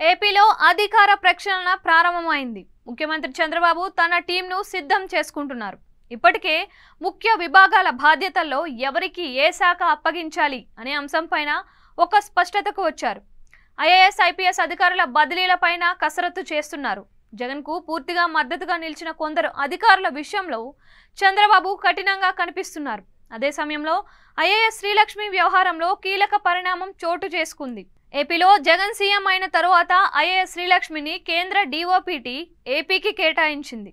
ఏపీలో అధికార ప్రక్షాళన ప్రారంభమైంది. ముఖ్యమంత్రి చంద్రబాబు తన టీంను సిద్ధం చేసుకుంటున్నారు. ఇప్పటికే ముఖ్య విభాగాల బాధ్యతల్లో ఎవరికి ఏ శాఖ అప్పగించాలి అనే అంశంపైన ఒక స్పష్టతకు వచ్చారు. ఐఏఎస్, ఐపీఎస్ అధికారుల బదిలీలపైన కసరత్తు చేస్తున్నారు. జగన్కు పూర్తిగా మద్దతుగా నిలిచిన కొందరు అధికారుల విషయంలో చంద్రబాబు కఠినంగా కనిపిస్తున్నారు. అదే సమయంలో ఐఏఎస్ శ్రీలక్ష్మి వ్యవహారంలో కీలక పరిణామం చోటు చేసుకుంది. ఏపీలో జగన్ సీఎం అయిన తరువాత ఐఏఎస్ శ్రీలక్ష్మిని కేంద్ర డీఓపీటీ ఏపీకి కేటాయించింది.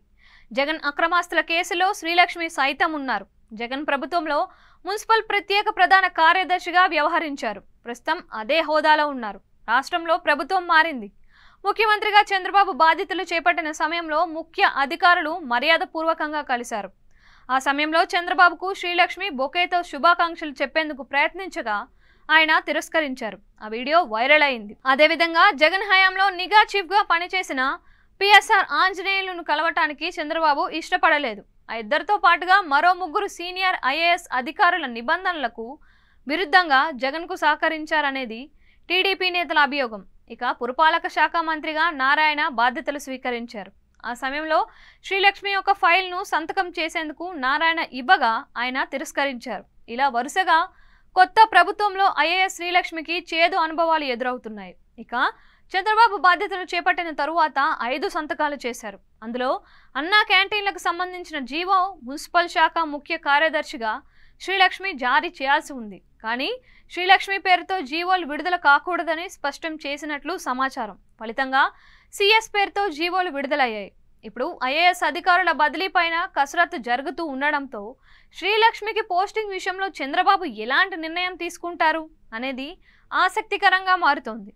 జగన్ అక్రమాస్తుల కేసులో శ్రీలక్ష్మి సైతం ఉన్నారు. జగన్ ప్రభుత్వంలో మున్సిపల్ ప్రత్యేక ప్రధాన కార్యదర్శిగా వ్యవహరించారు. ప్రస్తుతం అదే హోదాలో ఉన్నారు. రాష్ట్రంలో ప్రభుత్వం మారింది. ముఖ్యమంత్రిగా చంద్రబాబు బాధ్యతలు చేపట్టిన సమయంలో ముఖ్య అధికారులు మర్యాదపూర్వకంగా కలిశారు. ఆ సమయంలో చంద్రబాబుకు శ్రీలక్ష్మి బొకేతో శుభాకాంక్షలు చెప్పేందుకు ప్రయత్నించగా ఆయన తిరస్కరించారు. ఆ వీడియో వైరల్ అయింది. అదేవిధంగా జగన్ హయాంలో నిఘా చీఫ్ గా పనిచేసిన పిఎస్ఆర్ ఆంజనేయులను కలవటానికి చంద్రబాబు ఇష్టపడలేదు. ఆ ఇద్దరితో పాటుగా మరో ముగ్గురు సీనియర్ ఐఏఎస్ అధికారుల నిబంధనలకు విరుద్ధంగా జగన్ కు సహకరించారనేది టీడీపీ నేతల అభియోగం. ఇక పురపాలక శాఖ మంత్రిగా నారాయణ బాధ్యతలు స్వీకరించారు. ఆ సమయంలో శ్రీలక్ష్మి యొక్క ఫైల్ను సంతకం చేసేందుకు నారాయణ ఇవ్వగా ఆయన తిరస్కరించారు. ఇలా వరుసగా కొత్త ప్రభుత్వంలో ఐఏఎస్ శ్రీలక్ష్మికి చేదు అనుభవాలు ఎదురవుతున్నాయి. ఇక చంద్రబాబు బాధ్యతలు చేపట్టిన తరువాత 5 సంతకాలు చేశారు. అందులో అన్నా క్యాంటీన్లకు సంబంధించిన జీవో మున్సిపల్ శాఖ ముఖ్య కార్యదర్శిగా శ్రీలక్ష్మి జారీ చేయాల్సి ఉంది. కానీ శ్రీలక్ష్మి పేరుతో జీవోలు విడుదల కాకూడదని స్పష్టం చేసినట్లు సమాచారం. ఫలితంగా సిఎస్ పేరుతో జీవోలు విడుదలయ్యాయి. ఇప్పుడు ఐఏఎస్ అధికారుల బదిలీ పైన కసరత్తు జరుగుతూ ఉండడంతో శ్రీలక్ష్మికి పోస్టింగ్ విషయంలో చంద్రబాబు ఎలాంటి నిర్ణయం తీసుకుంటారు అనేది ఆసక్తికరంగా మారుతోంది.